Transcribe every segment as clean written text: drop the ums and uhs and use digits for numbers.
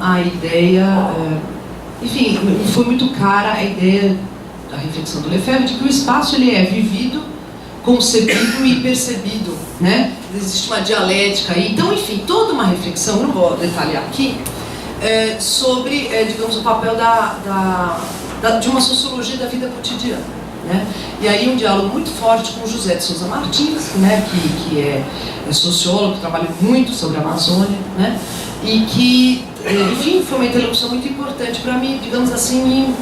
a ideia, enfim, foi muito cara a ideia da reflexão do Lefebvre de que o espaço ele é vivido, concebido e percebido, né? Existe uma dialética aí. Então, enfim, toda uma reflexão, não vou detalhar aqui, sobre, digamos, o papel de uma sociologia da vida cotidiana, né? E aí um diálogo muito forte com o José de Souza Martins, né? que é sociólogo, que trabalha muito sobre a Amazônia, né? E que, enfim, foi uma interlocução muito importante para mim, digamos assim,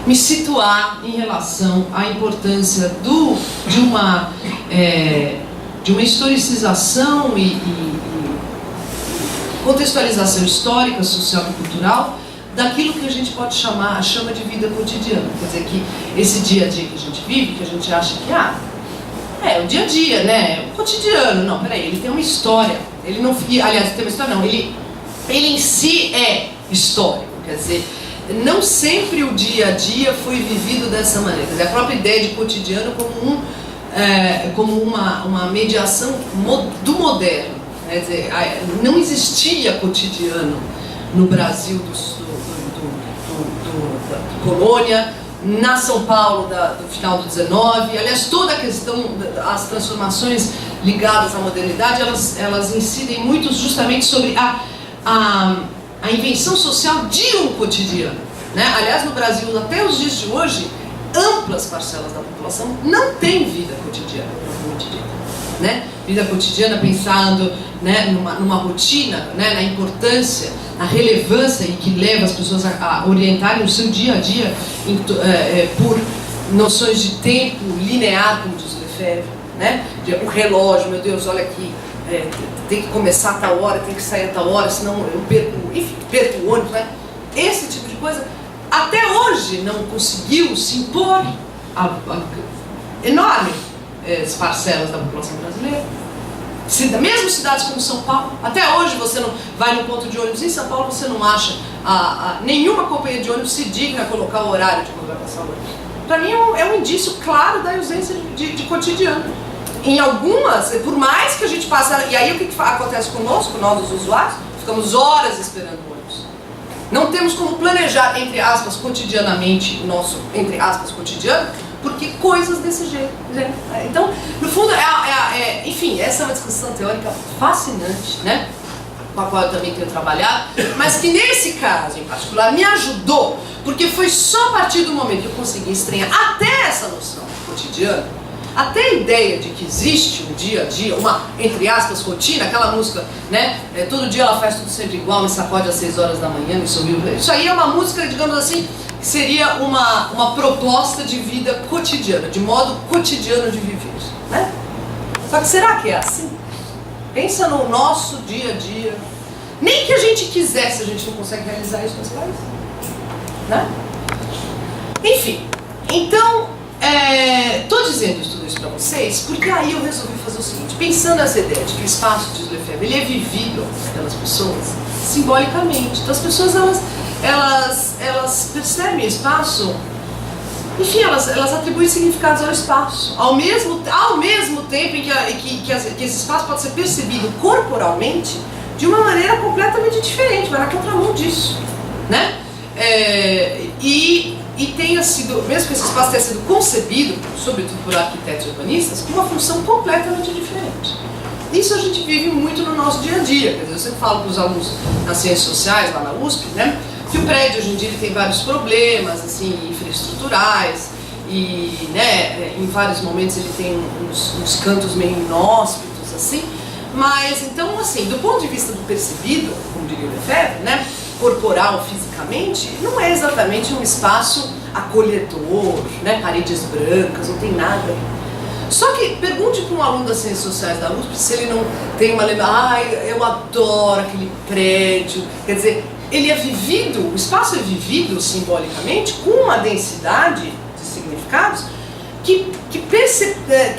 me situar em relação à importância de uma historicização e contextualização histórica, social e cultural daquilo que a gente chama de vida cotidiana. Quer dizer, que esse dia a dia que a gente vive, que a gente acha que é o dia a dia, né? O cotidiano. Não, peraí, ele tem uma história. Ele não, aliás, tem uma história não, ele em si é histórico. Quer dizer, não sempre o dia a dia foi vivido dessa maneira. Quer dizer, a própria ideia de cotidiano como uma mediação do moderno. Quer dizer, não existia cotidiano no Brasil do colônia, na São Paulo do final do 19. Aliás, toda a questão das transformações ligadas à modernidade, elas incidem muito justamente sobre a invenção social de um cotidiano, né? Aliás, no Brasil, até os dias de hoje, amplas parcelas da população não têm vida cotidiana, né? Vida cotidiana pensando, né, numa rotina, né, na importância, na relevância e que leva as pessoas a orientarem o seu dia a dia por noções de tempo linear, como diz o Lefebvre, né? O relógio, meu Deus, olha aqui, tem que começar a tal hora, tem que sair a tal hora, senão eu perco o ônibus, né? Esse tipo de coisa até hoje não conseguiu se impor a enormes parcelas da população brasileira. Mesmo cidades como São Paulo, até hoje você não vai no ponto de ônibus em São Paulo, você não acha nenhuma companhia de ônibus se digna a colocar o horário de quando vai passar o ônibus. Para mim é um indício claro da ausência de cotidiano. Em algumas, por mais que a gente passe, e aí o que acontece conosco, nós os usuários, ficamos horas esperando o ônibus. Não temos como planejar, entre aspas, cotidianamente o nosso, entre aspas, cotidiano, porque coisas desse jeito, né? Então, no fundo, enfim, essa é uma discussão teórica fascinante, né? Com a qual eu também tenho trabalhado, mas que nesse caso em particular me ajudou, porque foi só a partir do momento que eu consegui estranhar até essa noção cotidiana, até a ideia de que existe um dia a dia, uma, entre aspas, rotina, aquela música, né? Todo dia ela faz tudo sempre igual, me sacode às 6 horas da manhã, me sorriu. Isso aí é uma música, digamos assim, que seria uma proposta de vida cotidiana, de modo cotidiano de viver, né? Só que será que é assim? Pensa no nosso dia a dia. Nem que a gente quisesse, a gente não consegue realizar isso nesse país, né? Enfim, então, estou dizendo tudo isso para vocês porque aí eu resolvi fazer o seguinte, pensando nessa ideia de que o espaço de Lefebvre ele é vivido pelas pessoas simbolicamente. Então as pessoas elas percebem o espaço, enfim, elas atribuem significados ao espaço, ao mesmo tempo em que esse espaço pode ser percebido corporalmente de uma maneira completamente diferente, vai na contramão disso, né? E tenha sido, mesmo que esse espaço tenha sido concebido, sobretudo por arquitetos e urbanistas, com uma função completamente diferente. Isso a gente vive muito no nosso dia a dia. Quer dizer, eu sempre falo para os alunos nas ciências sociais, lá na USP, né, que o prédio hoje em dia ele tem vários problemas assim, infraestruturais, e né, em vários momentos ele tem uns cantos meio inóspitos, assim, mas então, assim, do ponto de vista do percebido, como diria o Lefebvre, né, corporal, fisicamente, não é exatamente um espaço acolhedor, né, paredes brancas, não tem nada. Só que pergunte para um aluno das ciências sociais da USP se ele não tem uma lembrança, eu adoro aquele prédio, quer dizer, ele é vivido, o espaço é vivido simbolicamente com uma densidade de significados que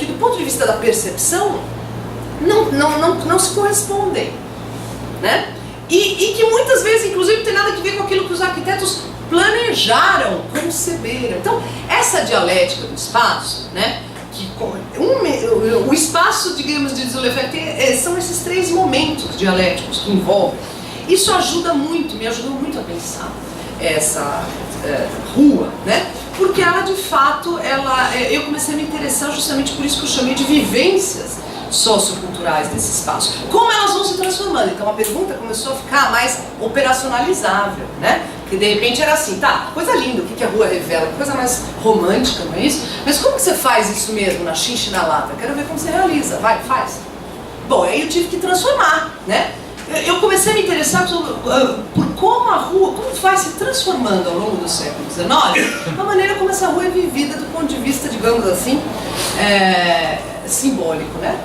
do ponto de vista da percepção não se correspondem, né? E que muitas vezes, inclusive, tem nada a ver com aquilo que os arquitetos planejaram, conceberam. Então, essa dialética do espaço, né, o espaço, digamos, de Lefebvre são esses três momentos dialéticos que envolvem. Isso ajuda muito, me ajudou muito a pensar essa rua, né? Porque ela, de fato, eu comecei a me interessar justamente por isso que eu chamei de vivências socioculturais desse espaço. Como elas vão se transformando? Então a pergunta começou a ficar mais operacionalizável, né? Que de repente era assim, tá, coisa linda, o que a rua revela, coisa mais romântica, não é isso? Mas como que você faz isso mesmo na chincha e na lata? Quero ver como você realiza, vai, faz. Bom, aí eu tive que transformar, né? Eu comecei a me interessar por como a rua, como vai se transformando ao longo do século XIX, a maneira como essa rua é vivida do ponto de vista, digamos assim, simbólico, né?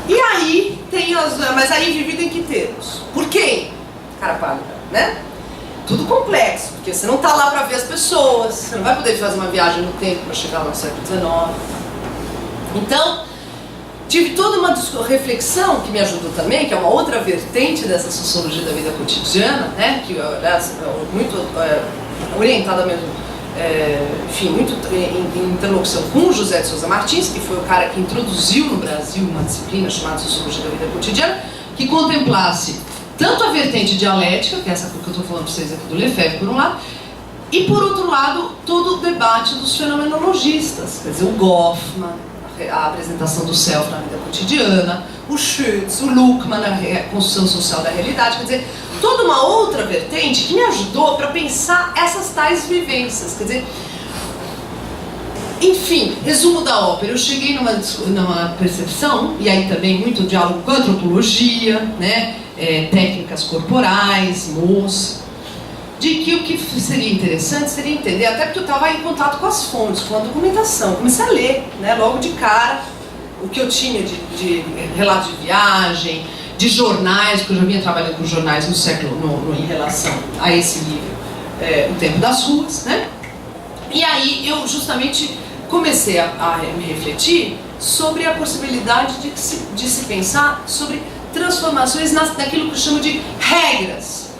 E aí tem mas aí vivida em que termos? Por quem? Cara pálida, né? Tudo complexo, porque você não está lá para ver as pessoas, você não vai poder fazer uma viagem no tempo para chegar no século XIX. Então, tive toda uma reflexão que me ajudou também, que é uma outra vertente dessa sociologia da vida cotidiana, né? Que, aliás, muito orientada mesmo, enfim, muito em interlocução com o José de Souza Martins, que foi o cara que introduziu no Brasil uma disciplina chamada Sociologia da Vida Cotidiana, que contemplasse tanto a vertente dialética, que é essa que eu estou falando para vocês aqui do Lefebvre, por um lado, e por outro lado, todo o debate dos fenomenologistas, quer dizer, o Goffman, a apresentação do self na vida cotidiana, o Schütz, o Luckmann, a construção social da realidade, quer dizer, toda uma outra vertente que me ajudou para pensar essas tais vivências, quer dizer, enfim, resumo da ópera, eu cheguei numa percepção, e aí também muito diálogo com a antropologia, né, técnicas corporais, moça, de que o que seria interessante seria entender, até porque eu estava em contato com as fontes, com a documentação, comecei a ler, né, logo de cara, o que eu tinha de relatos de viagem, de jornais, porque eu já vinha trabalhando com jornais no século, em relação a esse livro, O Tempo das Ruas, né? E aí eu justamente comecei a me refletir sobre a possibilidade de se pensar sobre transformações naquilo que eu chamo de regras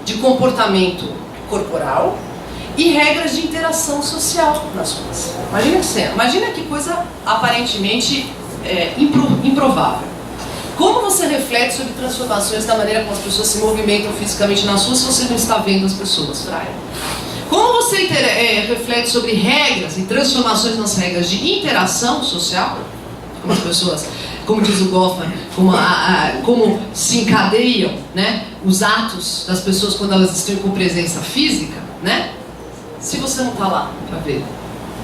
de comportamento corporal e regras de interação social nas ruas. Imagina que cena, imagina que coisa aparentemente improvável. Como você reflete sobre transformações da maneira como as pessoas se movimentam fisicamente nas ruas se você não está vendo as pessoas, Fraia? Como você reflete sobre regras e transformações nas regras de interação social, como as pessoas, como diz o Goffman, como se encadeiam, né, os atos das pessoas quando elas estão com presença física, né, se você não está lá para ver.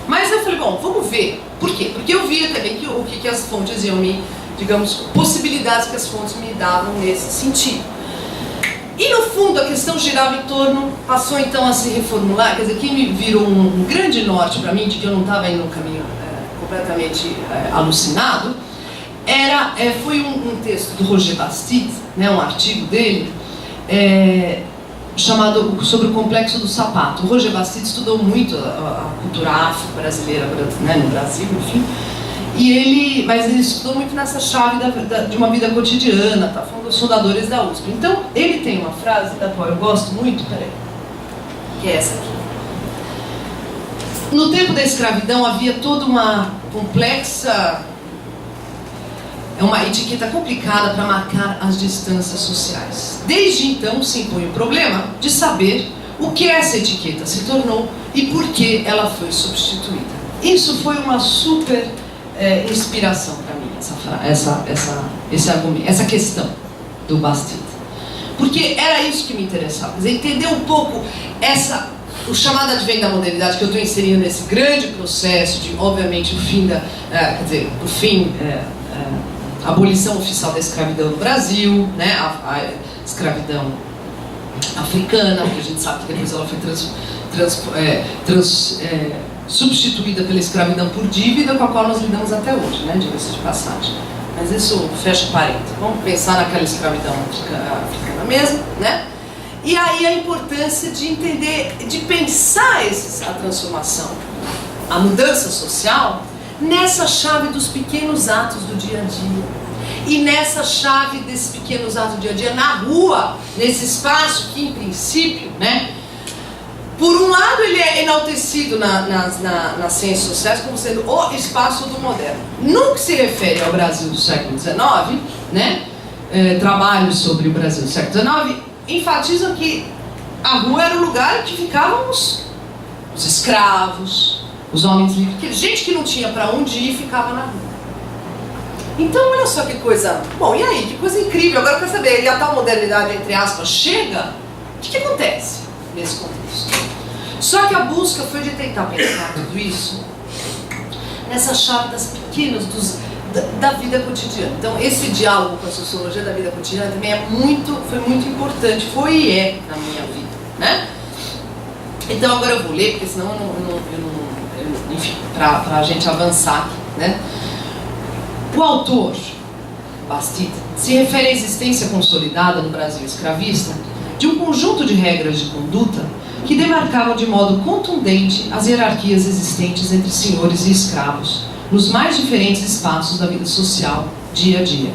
Mas eu falei, bom, vamos ver. Por quê? Porque eu via também o que as fontes iam me, digamos, possibilidades que as fontes me davam nesse sentido. E no fundo a questão girava em torno, passou então a se reformular, quer dizer, que me virou um grande norte para mim, de que eu não estava indo num caminho completamente alucinado, foi um texto do Roger Bastide, né, um artigo dele, chamado sobre o complexo do sapato. O Roger Bastide estudou muito a cultura afro-brasileira, né, no Brasil, enfim, mas ele estudou muito nessa chave de uma vida cotidiana, tá? Foi um dos fundadores da USP. Então, ele tem uma frase da qual eu gosto muito, que é essa aqui. No tempo da escravidão havia toda uma complexa, uma etiqueta complicada para marcar as distâncias sociais. Desde então se impõe o problema de saber o que essa etiqueta se tornou e por que ela foi substituída. Isso foi uma super inspiração para mim, esse argumento, essa questão do Bastide. Porque era isso que me interessava, quer dizer, entender um pouco o chamado advento da modernidade que eu estou inserindo nesse grande processo de, obviamente, a abolição oficial da escravidão no Brasil, né, a escravidão africana, que a gente sabe que depois ela foi substituída pela escravidão por dívida, com a qual nós lidamos até hoje, né, diga-se de passagem. Mas isso fecha parênteses. Vamos pensar naquela escravidão africana mesmo, né? E aí a importância de entender, de pensar a transformação, a mudança social, nessa chave dos pequenos atos do dia a dia. E nessa chave desses pequenos atos do dia a dia, na rua, nesse espaço que, em princípio, né, por um lado ele é enaltecido nas ciências sociais como sendo o espaço do moderno. No que se refere ao Brasil do século XIX, né, trabalhos sobre o Brasil do século XIX enfatizam que a rua era o lugar que ficavam os escravos, os homens livres, gente que não tinha para onde ir ficava na rua. Então, olha só que coisa... Bom, e aí? Que coisa incrível. Agora eu quero saber, e a tal modernidade, entre aspas, chega? O que acontece nesse contexto? Só que a busca foi de tentar pensar tudo isso nessas chamadas pequenas da vida cotidiana. Então, esse diálogo com a sociologia da vida cotidiana também foi muito importante, foi e é na minha vida, né? Então, agora eu vou ler, porque senão enfim, para a gente avançar, né? O autor, Bastide, se refere à existência consolidada no Brasil escravista de um conjunto de regras de conduta que demarcavam de modo contundente as hierarquias existentes entre senhores e escravos nos mais diferentes espaços da vida social, dia a dia.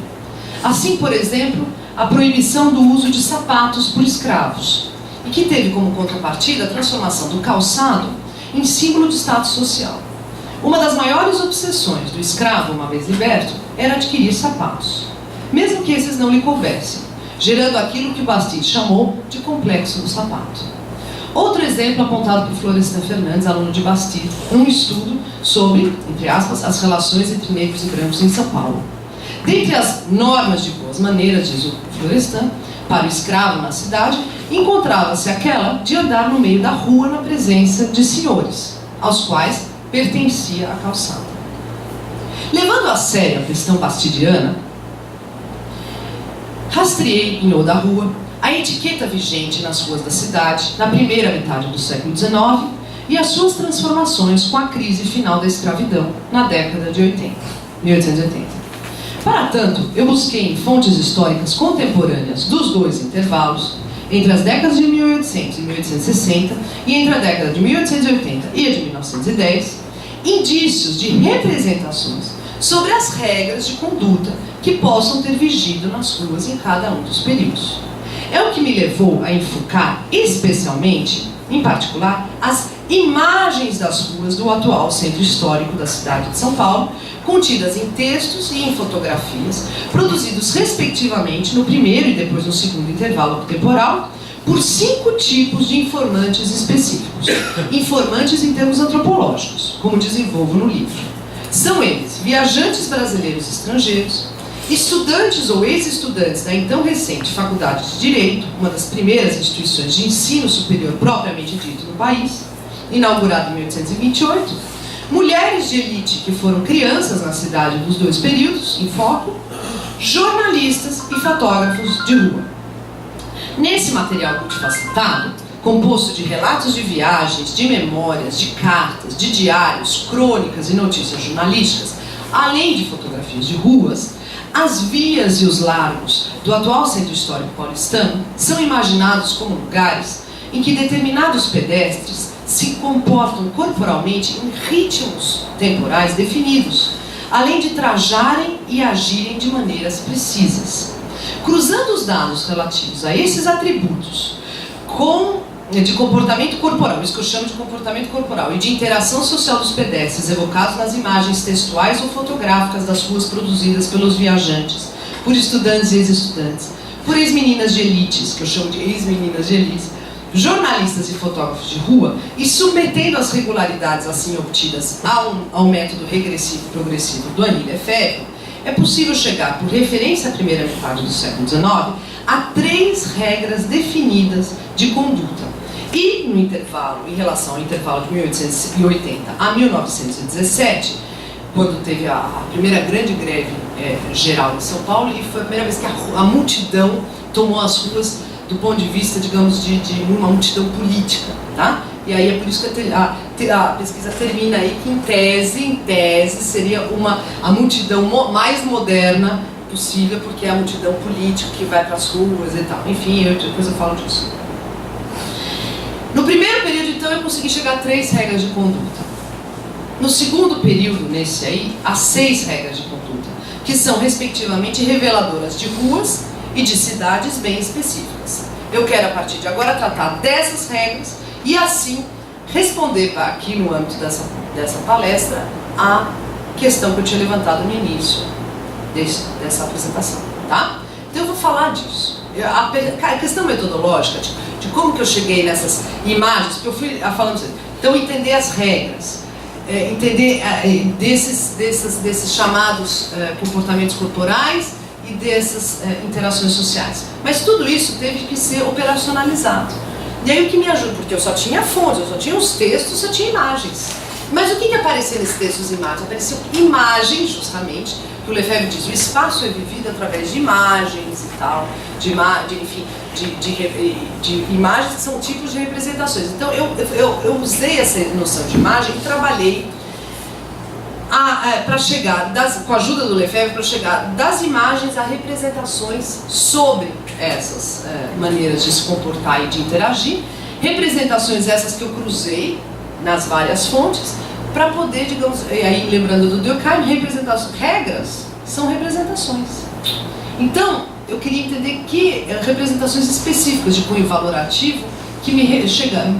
Assim, por exemplo, a proibição do uso de sapatos por escravos, e que teve como contrapartida a transformação do calçado em símbolo de status social. Uma das maiores obsessões do escravo, uma vez liberto, era adquirir sapatos, mesmo que esses não lhe coubessem, gerando aquilo que Bastide chamou de complexo do sapato. Outro exemplo apontado por Florestan Fernandes, aluno de Bastide, num estudo sobre, entre aspas, as relações entre negros e brancos em São Paulo. Dentre as normas de boas maneiras, diz o Florestan, para o escravo na cidade, encontrava-se aquela de andar no meio da rua na presença de senhores, aos quais pertencia a calçada. Levando a sério a questão bastidiana, rastreei em O da Rua a etiqueta vigente nas ruas da cidade na primeira metade do século XIX e as suas transformações com a crise final da escravidão na década de 1880. Para tanto, eu busquei em fontes históricas contemporâneas dos dois intervalos, entre as décadas de 1800 e 1860 e entre a década de 1880 e a de 1910, indícios de representações sobre as regras de conduta que possam ter vigido nas ruas em cada um dos períodos. É o que me levou a enfocar, especialmente, em particular, as imagens das ruas do atual centro histórico da cidade de São Paulo, contidas em textos e em fotografias, produzidos respectivamente no primeiro e depois no segundo intervalo temporal, por 5 tipos de informantes específicos. Informantes em termos antropológicos, como desenvolvo no livro. São eles viajantes brasileiros estrangeiros, estudantes ou ex-estudantes da então recente Faculdade de Direito, uma das primeiras instituições de ensino superior propriamente dito no país, inaugurada em 1828, mulheres de elite que foram crianças na cidade dos dois períodos, em foco, jornalistas e fotógrafos de rua. Nesse material multifacetado, composto de relatos de viagens, de memórias, de cartas, de diários, crônicas e notícias jornalísticas, além de fotografias de ruas, as vias e os largos do atual centro histórico paulistano são imaginados como lugares em que determinados pedestres se comportam corporalmente em ritmos temporais definidos, além de trajarem e agirem de maneiras precisas. Cruzando os dados relativos a esses atributos de comportamento corporal, isso que eu chamo de comportamento corporal, e de interação social dos pedestres evocados nas imagens textuais ou fotográficas das ruas produzidas pelos viajantes, por estudantes e ex-estudantes, por ex-meninas de elites, que eu chamo de ex-meninas de elites, jornalistas e fotógrafos de rua, e submetendo as regularidades assim obtidas ao método regressivo e progressivo do Annie Lefebvre, é possível chegar, por referência à primeira metade do século XIX, a 3 regras definidas de conduta. E no intervalo, em relação ao intervalo de 1880 a 1917, quando teve a primeira grande greve geral em São Paulo, e foi a primeira vez que a multidão tomou as ruas do ponto de vista, digamos, de uma multidão política, tá? E aí é por isso que a pesquisa termina aí que, em tese, seria a multidão mais moderna possível, porque é a multidão política que vai para as ruas e tal. Enfim, depois eu falo disso. No primeiro período, então, eu consegui chegar a 3 regras de conduta. No segundo período, nesse aí, há 6 regras de conduta, que são, respectivamente, reveladoras de ruas e de cidades bem específicas. Eu quero, a partir de agora, tratar dessas regras e, assim, responder aqui no âmbito dessa palestra a questão que eu tinha levantado no início dessa apresentação, tá? Então eu vou falar disso. A questão metodológica, de como que eu cheguei nessas imagens, que eu fui falando, então entender as regras, entender desses chamados comportamentos corporais e dessas interações sociais. Mas tudo isso teve que ser operacionalizado. E aí o que me ajuda, porque eu só tinha fontes, eu só tinha os textos, só tinha imagens. Mas o que aparecia nesses textos e imagens? Apareciam imagens, justamente, que o Lefebvre diz, o espaço é vivido através de imagens e tal, de imagens que são tipos de representações. Então eu usei essa noção de imagem e trabalhei para chegar, com a ajuda do Lefebvre, para chegar das imagens a representações sobre essas maneiras de se comportar e de interagir, representações essas que eu cruzei nas várias fontes, para poder, digamos, e aí lembrando do Durkheim, regras são representações. Então, eu queria entender que representações específicas de cunho valorativo que me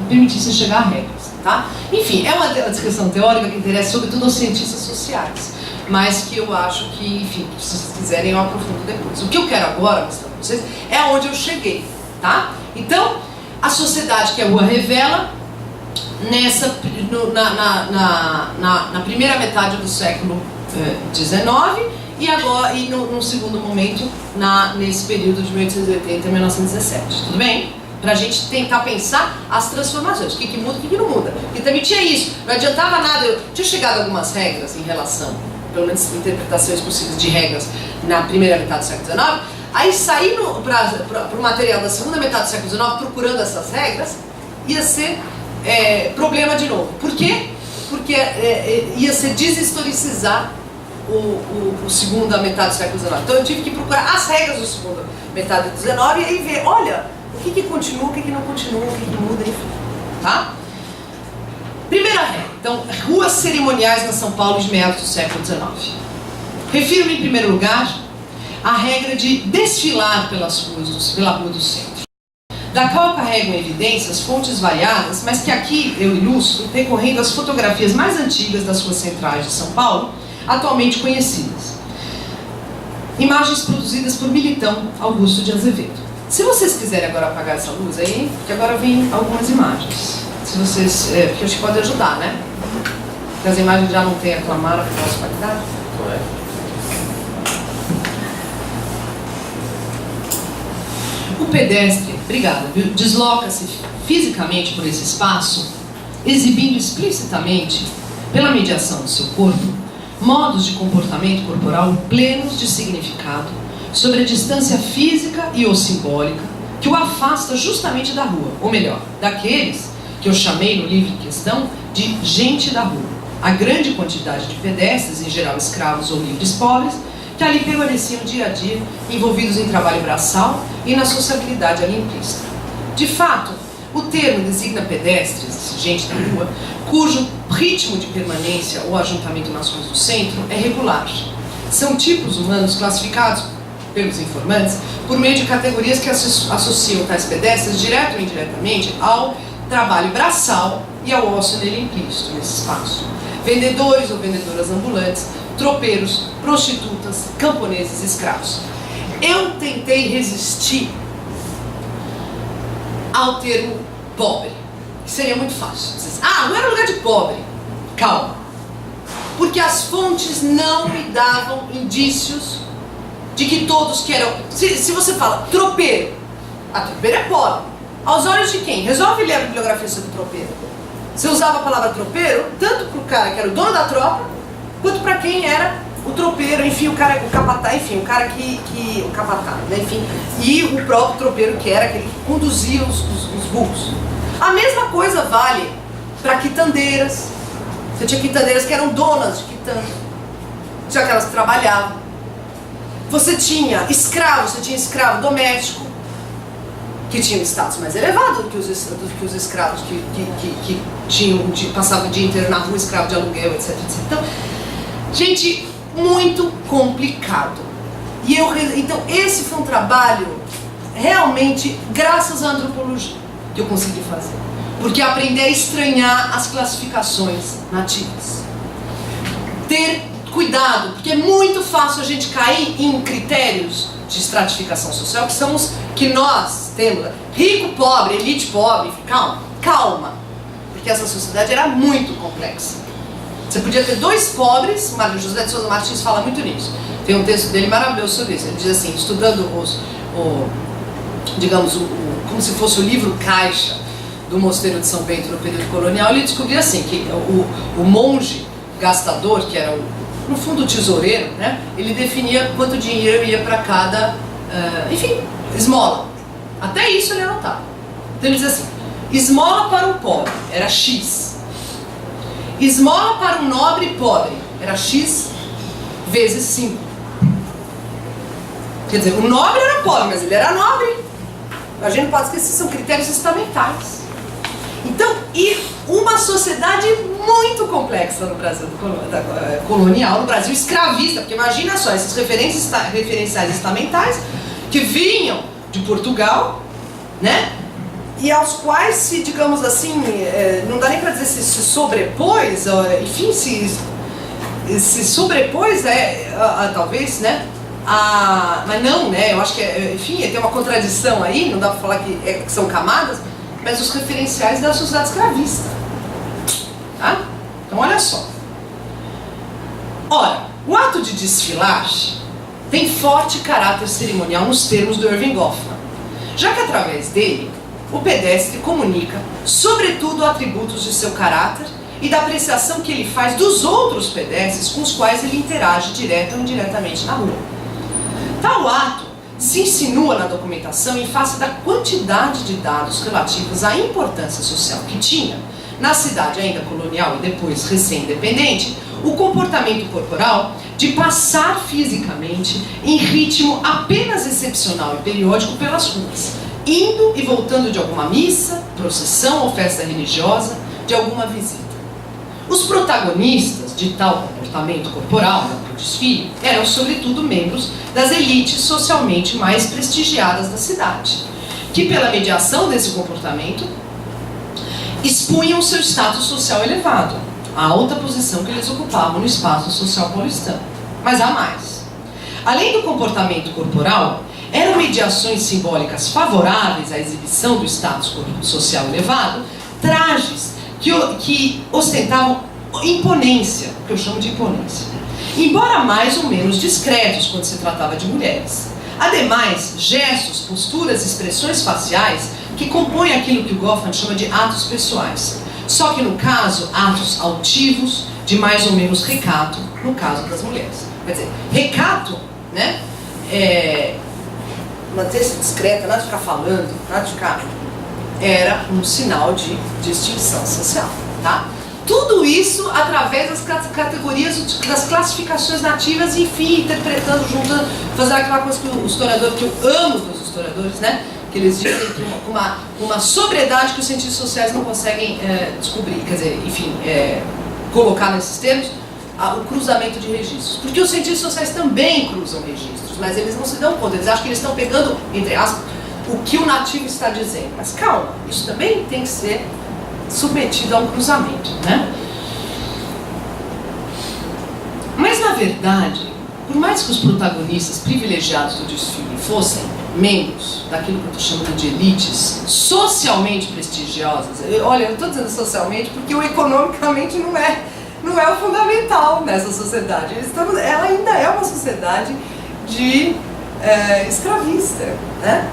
permitissem chegar a regras, tá? Enfim, é uma discussão teórica que interessa sobretudo aos cientistas sociais, mas que eu acho que, enfim, se vocês quiserem eu aprofundo depois. O que eu quero agora mostrar para vocês é onde eu cheguei, tá? Então, a sociedade que a Rua revela, na primeira metade do século XIX e agora no segundo momento nesse período de 1880 a 1917, tudo bem? Para a gente tentar pensar as transformações, o que muda e o que não muda. Porque também tinha isso, não adiantava nada, eu tinha chegado a algumas regras em relação, pelo menos interpretações possíveis de regras na primeira metade do século XIX, aí sair para o material da segunda metade do século XIX procurando essas regras, ia ser problema de novo. Por quê? Porque ia ser deshistoricizar o segunda metade do século XIX. Então eu tive que procurar as regras do segunda metade do XIX e aí ver, olha, o que continua, o que não continua, o que muda, enfim. Tá? Primeira regra. Então, ruas cerimoniais na São Paulo de meados do século XIX. Refiro-me em primeiro lugar à regra de desfilar pela rua do centro, da qual carregam evidências fontes variadas, mas que aqui eu ilustro recorrendo às fotografias mais antigas das ruas centrais de São Paulo, atualmente conhecidas. Imagens produzidas por Militão Augusto de Azevedo. Se vocês quiserem agora apagar essa luz aí, que agora vem algumas imagens. Se vocês, porque acho que pode ajudar, né? Porque as imagens já não têm a clamar a nossa qualidade. O pedestre, obrigada, desloca-se fisicamente por esse espaço, exibindo explicitamente, pela mediação do seu corpo, modos de comportamento corporal plenos de significado, sobre a distância física e ou simbólica que o afasta justamente da rua, ou melhor, daqueles que eu chamei no livro em questão de gente da rua, a grande quantidade de pedestres, em geral escravos ou livres pobres, que ali permaneciam dia a dia, envolvidos em trabalho braçal e na sociabilidade ali implícita. De fato, o termo designa pedestres, gente da rua, cujo ritmo de permanência ou ajuntamento nas ruas do centro é regular. São tipos humanos classificados pelos informantes por meio de categorias que associam tais pedestres, direto ou indiretamente, ao trabalho braçal e ao ócio nele implícito, nesse espaço. Vendedores ou vendedoras ambulantes, tropeiros, prostitutas, camponeses, escravos. Eu tentei resistir ao termo pobre, que seria muito fácil. Não era lugar de pobre. Calma. Porque as fontes não me davam indícios de que todos que eram... Se você fala tropeiro, a tropeiro é pobre. Aos olhos de quem? Resolve ler a bibliografia sobre tropeiro. Você usava a palavra tropeiro tanto para o cara que era o dono da tropa, quanto para quem era o tropeiro, enfim, o capataz, enfim, o cara o capataz, né, enfim, e o próprio tropeiro que era aquele que conduzia os burros. A mesma coisa vale para quitandeiras. Você tinha quitandeiras que eram donas de quitanda, tinha aquelas que trabalhavam. Você tinha escravo doméstico, que tinha um status mais elevado do que os escravos que passavam o dia inteiro na rua, escravo de aluguel, etc, etc. Então, gente, muito complicado. Então, esse foi um trabalho realmente graças à antropologia que eu consegui fazer. Porque aprender a estranhar as classificações nativas. Ter cuidado, porque é muito fácil a gente cair em critérios de estratificação social, que nós temos, rico, pobre, elite, pobre, calma, porque essa sociedade era muito complexa. Você podia ter dois pobres, o José de Souza Martins fala muito nisso, tem um texto dele maravilhoso sobre isso, ele diz assim, estudando como se fosse o livro caixa do Mosteiro de São Bento no período colonial, ele descobriu assim, que o monge gastador, que era no fundo o tesoureiro, né, ele definia quanto dinheiro ia para cada, esmola. Até isso ele anotava. Então ele diz assim, esmola para um pobre era X. Esmola para um nobre pobre era X vezes 5. Quer dizer, o nobre era pobre, mas ele era nobre. A gente não pode esquecer, são critérios estamentais. Então, e uma sociedade muito complexa no Brasil colonial, no Brasil escravista, porque imagina só, esses referenciais estamentais que vinham de Portugal, né? E aos quais se, digamos assim, não dá nem para dizer se sobrepôs, enfim, se sobrepôs, talvez, né? Mas não, né? Eu acho que, enfim, tem uma contradição aí, não dá para falar que são camadas, mas os referenciais da sociedade escravista. Tá? Então, olha só. Ora, o ato de desfilar tem forte caráter cerimonial nos termos do Irving Goffman, já que através dele, o pedestre comunica, sobretudo, atributos de seu caráter e da apreciação que ele faz dos outros pedestres com os quais ele interage direta ou indiretamente na rua. Tal ato se insinua na documentação em face da quantidade de dados relativos à importância social que tinha, na cidade ainda colonial e depois recém-independente, o comportamento corporal de passar fisicamente em ritmo apenas excepcional e periódico pelas ruas, indo e voltando de alguma missa, procissão ou festa religiosa, de alguma visita. Os protagonistas de tal comportamento corporal no desfile eram, sobretudo, membros das elites socialmente mais prestigiadas da cidade, que, pela mediação desse comportamento, expunham seu status social elevado, a alta posição que eles ocupavam no espaço social paulistano. Mas há mais. Além do comportamento corporal, eram mediações simbólicas favoráveis à exibição do status social elevado, trajes que ostentavam imponência, que eu chamo de imponência, embora mais ou menos discretos quando se tratava de mulheres. Ademais, gestos, posturas, expressões faciais que compõem aquilo que o Goffman chama de atos pessoais, só que no caso, atos altivos, de mais ou menos recato, no caso das mulheres. Quer dizer, recato, né, manter-se discreta, nada de ficar falando, nada de ficar... era um sinal de distinção social, tá? Tudo isso através das categorias, das classificações nativas, enfim, interpretando, juntando, fazendo aquela coisa que o historiador, que eu amo dos historiadores, né? Que eles dizem que uma sobriedade que os cientistas sociais não conseguem descobrir, quer dizer, enfim, colocar nesses termos, o cruzamento de registros. Porque os cientistas sociais também cruzam registros, mas eles não se dão conta, eles acham que eles estão pegando, entre aspas, o que o nativo está dizendo. Mas calma, isso também tem que ser submetido a um cruzamento, né? Mas, na verdade, por mais que os protagonistas privilegiados do desfile fossem membros daquilo que eu estou chamando de elites socialmente prestigiosas, olha, eu estou dizendo socialmente porque o economicamente não é o fundamental nessa sociedade. Ela ainda é uma sociedade de escravista, né?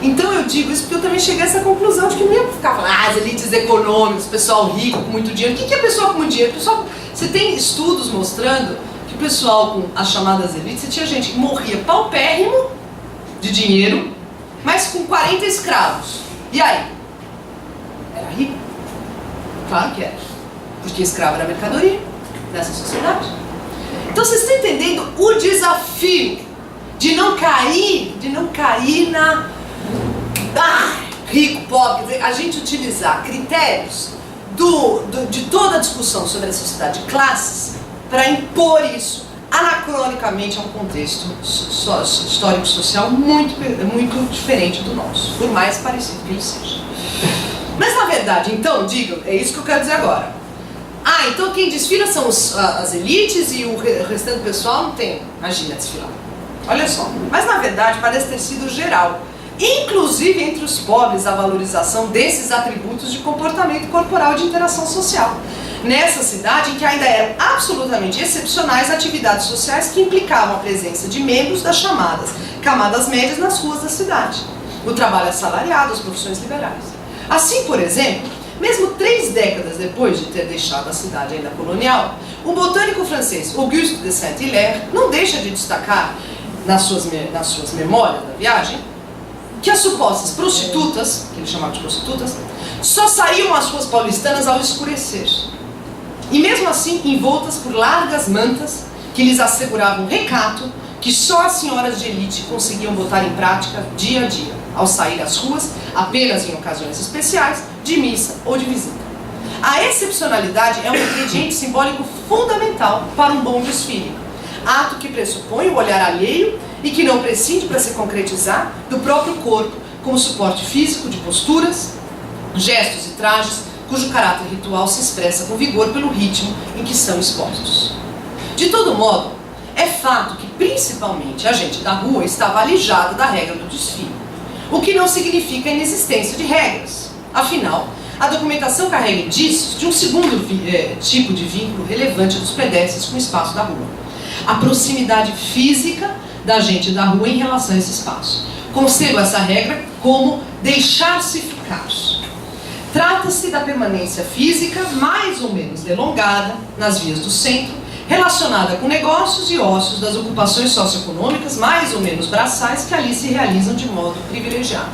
Então eu digo isso porque eu também cheguei a essa conclusão de que não ia ficar falando, as elites econômicas, pessoal rico com muito dinheiro. O que é pessoal com muito dinheiro? Você tem estudos mostrando que o pessoal com as chamadas elites, você tinha gente que morria paupérrimo de dinheiro, mas com 40 escravos. E aí? Era rico? Claro que era. Porque escravo era mercadoria nessa sociedade. Então vocês estão entendendo o desafio de não cair na... rico, pobre, a gente utilizar critérios de toda a discussão sobre a sociedade de classes para impor isso anacronicamente a um contexto histórico-social muito diferente do nosso, por mais parecido que ele seja. Mas na verdade, então, digo, é isso que eu quero dizer agora. Então quem desfila são as elites e o restante do pessoal não tem, imagina desfilar. Olha só, mas na verdade parece ter sido geral, inclusive entre os pobres, a valorização desses atributos de comportamento corporal e de interação social. Nessa cidade em que ainda eram absolutamente excepcionais atividades sociais que implicavam a presença de membros das chamadas camadas médias nas ruas da cidade. O trabalho assalariado, as profissões liberais. Assim, por exemplo, mesmo 3 décadas depois de ter deixado a cidade ainda colonial, o botânico francês Auguste de Saint-Hilaire não deixa de destacar nas suas memórias da viagem que as supostas prostitutas, que ele chamava de prostitutas, só saíam às ruas paulistanas ao escurecer. E mesmo assim, envoltas por largas mantas que lhes asseguravam recato que só as senhoras de elite conseguiam botar em prática dia a dia, ao sair às ruas, apenas em ocasiões especiais, de missa ou de visita. A excepcionalidade é um ingrediente simbólico fundamental para um bom desfile, ato que pressupõe o olhar alheio e que não prescinde para se concretizar do próprio corpo como suporte físico de posturas, gestos e trajes, cujo caráter ritual se expressa com vigor pelo ritmo em que são expostos. De todo modo, é fato que principalmente a gente da rua estava alijada da regra do desfile, o que não significa a inexistência de regras. Afinal, a documentação carrega indícios de um segundo tipo de vínculo relevante dos pedestres com o espaço da rua: a proximidade física da gente da rua em relação a esse espaço. Concebo essa regra como deixar-se ficar. Trata-se da permanência física mais ou menos delongada nas vias do centro, relacionada com negócios e ócios das ocupações socioeconômicas mais ou menos braçais que ali se realizam de modo privilegiado.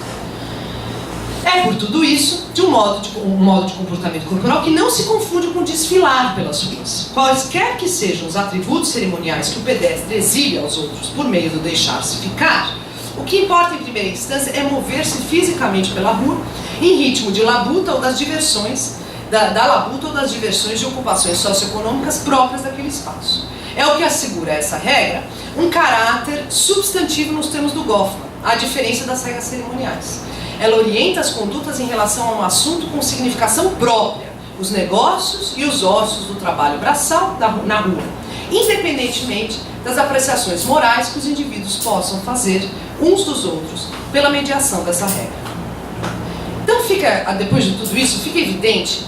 É por tudo isso um modo de comportamento corporal que não se confunde com desfilar pelas ruas. Quaisquer que sejam os atributos cerimoniais que o pedestre exibe aos outros por meio do deixar-se ficar, o que importa em primeira instância é mover-se fisicamente pela rua em ritmo de labuta ou das diversões, da labuta ou das diversões de ocupações socioeconômicas próprias daquele espaço. É o que assegura essa regra um caráter substantivo nos termos do Goffman, à diferença das regras cerimoniais. Ela orienta as condutas em relação a um assunto com significação própria, os negócios e os ócios do trabalho braçal na rua, independentemente das apreciações morais que os indivíduos possam fazer uns dos outros pela mediação dessa regra. Então depois de tudo isso, fica evidente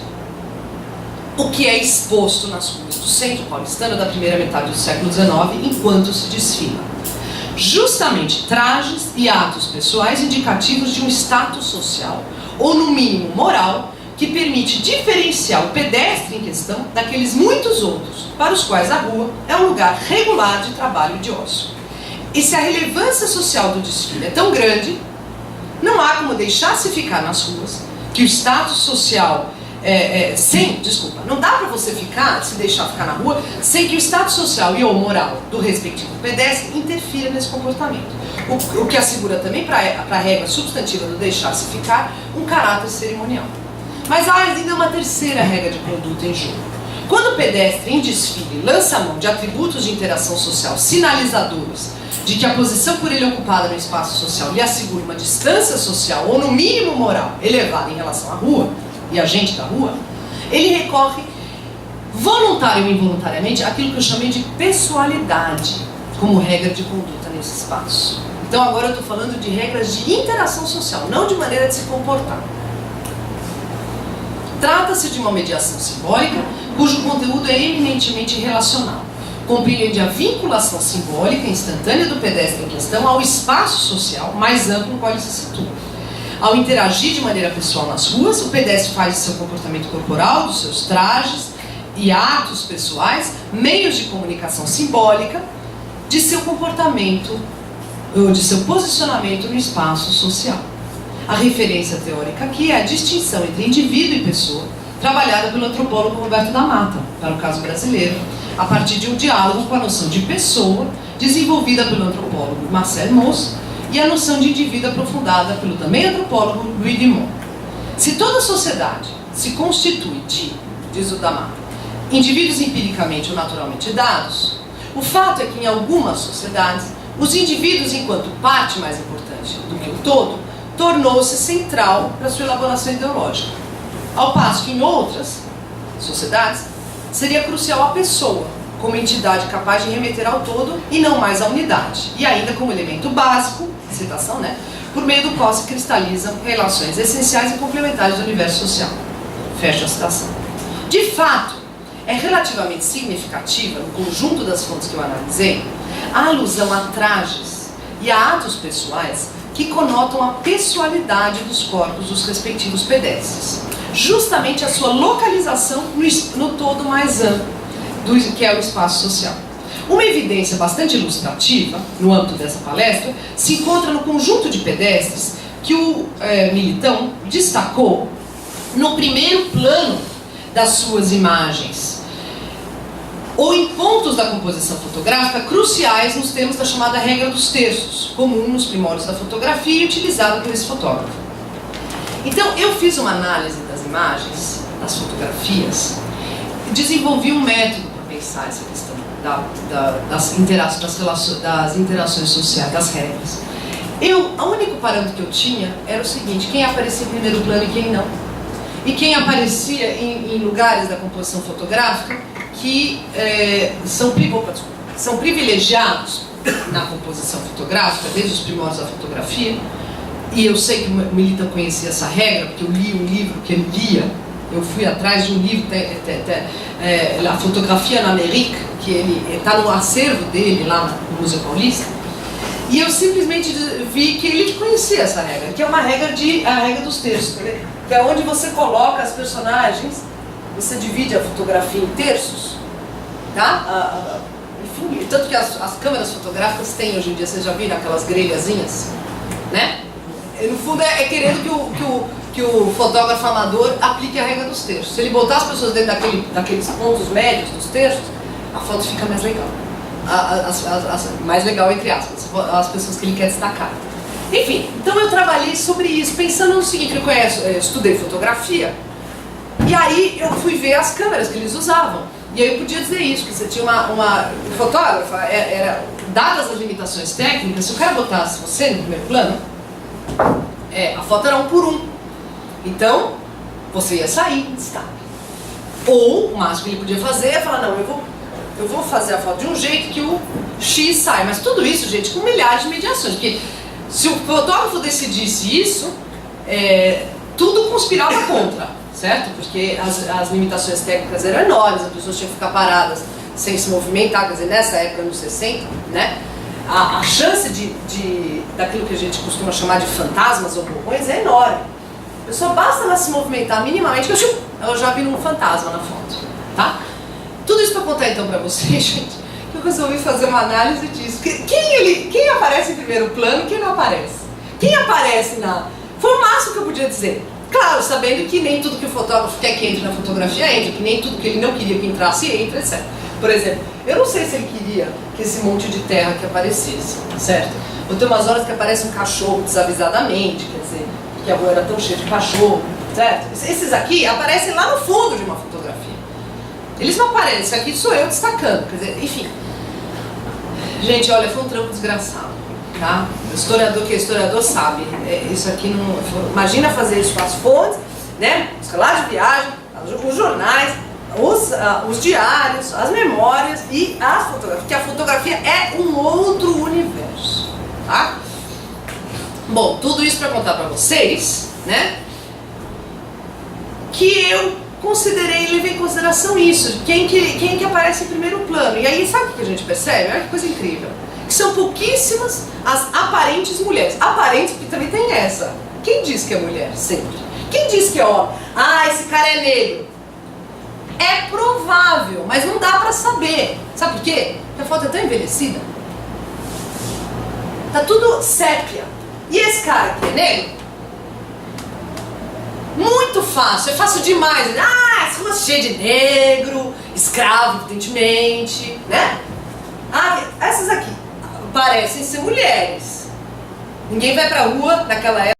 o que é exposto nas ruas do centro paulistano da primeira metade do século XIX enquanto se desfila. Justamente trajes e atos pessoais indicativos de um status social, ou no mínimo moral, que permite diferenciar o pedestre em questão daqueles muitos outros, para os quais a rua é um lugar regular de trabalho e de ócio. E se a relevância social do desfile é tão grande, não há como deixar-se ficar nas ruas, que o status social não dá para você se deixar ficar na rua, sem que o status social e ou moral do respectivo pedestre interfira nesse comportamento. O que assegura também para a regra substantiva do deixar-se ficar um caráter cerimonial. Mas há ainda uma terceira regra de conduta em jogo. Quando o pedestre em desfile lança a mão de atributos de interação social sinalizadores de que a posição por ele ocupada no espaço social lhe assegura uma distância social ou no mínimo moral elevada em relação à rua e a gente da rua, ele recorre voluntário ou involuntariamente àquilo que eu chamei de pessoalidade como regra de conduta nesse espaço. Então agora eu estou falando de regras de interação social, não de maneira de se comportar. Trata-se de uma mediação simbólica cujo conteúdo é eminentemente relacional. Compreende a vinculação simbólica instantânea do pedestre em questão ao espaço social mais amplo no qual ele se situa. Ao interagir de maneira pessoal nas ruas, o pedestre faz de seu comportamento corporal, dos seus trajes e atos pessoais, meios de comunicação simbólica de seu comportamento ou de seu posicionamento no espaço social. A referência teórica aqui é a distinção entre indivíduo e pessoa, trabalhada pelo antropólogo Roberto da Mata, para o caso brasileiro, a partir de um diálogo com a noção de pessoa, desenvolvida pelo antropólogo Marcel Mauss, e a noção de indivíduo aprofundada pelo também antropólogo Louis Dumont. Se toda a sociedade se constitui de, diz o da Mata, indivíduos empiricamente ou naturalmente dados, o fato é que em algumas sociedades, os indivíduos enquanto parte mais importante do que o todo, tornou-se central para sua elaboração ideológica. Ao passo que em outras sociedades, seria crucial a pessoa, como entidade capaz de remeter ao todo e não mais à unidade, e ainda como elemento básico, citação, né, por meio do qual se cristalizam relações essenciais e complementares do universo social. Fecha a citação. De fato, é relativamente significativa, no conjunto das fontes que eu analisei, a alusão a trajes e a atos pessoais que conotam a pessoalidade dos corpos dos respectivos pedestres, justamente a sua localização no todo mais amplo, que é o espaço social. Uma evidência bastante ilustrativa, no âmbito dessa palestra, se encontra no conjunto de pedestres que o Militão destacou no primeiro plano das suas imagens, ou em pontos da composição fotográfica cruciais nos termos da chamada regra dos terços, comum nos primórdios da fotografia e utilizada por esse fotógrafo. Então, eu fiz uma análise das imagens, das fotografias, desenvolvi um método para pensar essa questão das interações sociais, das regras. O único parâmetro que eu tinha era o seguinte: quem aparecia em primeiro plano e quem não. E quem aparecia em lugares da composição fotográfica que são privilegiados na composição fotográfica, desde os primórdios da fotografia. E eu sei que o Militão conhecia essa regra, porque eu li um livro que ele lia. Eu fui atrás de um livro, La Fotografia na América, que ele está no acervo dele lá no Museu Paulista. E eu simplesmente vi que ele conhecia essa regra, que é uma regra a regra dos terços, que é onde você coloca as personagens, você divide a fotografia em terços, tá? Enfim, tanto que as câmeras fotográficas têm hoje em dia, vocês já viram aquelas grelhazinhas, né? E, no fundo é querendo que o fotógrafo amador aplique a regra dos terços. Se ele botar as pessoas dentro daqueles pontos médios dos terços, a foto fica mais legal. Mais legal entre aspas, as pessoas que ele quer destacar. Enfim, então eu trabalhei sobre isso, pensando no seguinte: eu estudei fotografia, e aí eu fui ver as câmeras que eles usavam. E aí eu podia dizer isso, que você tinha uma fotógrafa, dadas as limitações técnicas, se o cara botasse você no primeiro plano, a foto era 1 por 1. Então, você ia sair em destaque. Ou, o máximo que ele podia fazer é falar: não, eu vou fazer a foto de um jeito que o X sai. Mas tudo isso, gente, com milhares de mediações. Porque se o fotógrafo decidisse isso, tudo conspirava contra, certo? Porque as limitações técnicas eram enormes, as pessoas tinham que ficar paradas sem se movimentar. Quer dizer, nessa época, nos 60, né? A chance daquilo que a gente costuma chamar de fantasmas ou borrões é enorme. A pessoa basta ela se movimentar minimamente, que eu já vi um fantasma na foto, tá? Tudo isso para contar então para vocês, gente, que eu resolvi fazer uma análise disso. Quem aparece em primeiro plano e quem não aparece? Quem aparece Foi o máximo que eu podia dizer. Claro, sabendo que nem tudo que o fotógrafo quer que entre na fotografia entra, que nem tudo que ele não queria que entrasse entra, etc. Por exemplo, eu não sei se ele queria que esse monte de terra que aparecesse, certo? Ou tem umas horas que aparece um cachorro desavisadamente, quer dizer, que a rua era tão cheia de cachorro, certo? Esses aqui aparecem lá no fundo de uma fotografia. Eles não aparecem, isso aqui sou eu destacando, quer dizer, enfim. Gente, olha, foi um trampo desgraçado, tá? O que é historiador sabe, isso aqui não... Imagina fazer isso com as fontes, né? Os relatos de viagem, os jornais, os diários, as memórias e as fotografias, porque a fotografia é um outro universo, tá? Bom, tudo isso para contar para vocês, né? Que eu levei em consideração isso, quem que aparece em primeiro plano. E aí, sabe o que a gente percebe? Olha que coisa incrível. Que são pouquíssimas as aparentes mulheres. Aparentes, porque também tem essa. Quem diz que é mulher? Sempre. Quem diz que é homem? Ah, esse cara é negro. É provável, mas não dá pra saber. Sabe por quê? Porque a foto é tão envelhecida. Tá tudo sépia. E esse cara aqui é negro? Muito fácil, é fácil demais. Ah, essa rua cheia de negro, escravo, evidentemente, né? Ah, essas aqui parecem ser mulheres. Ninguém vai pra rua naquela época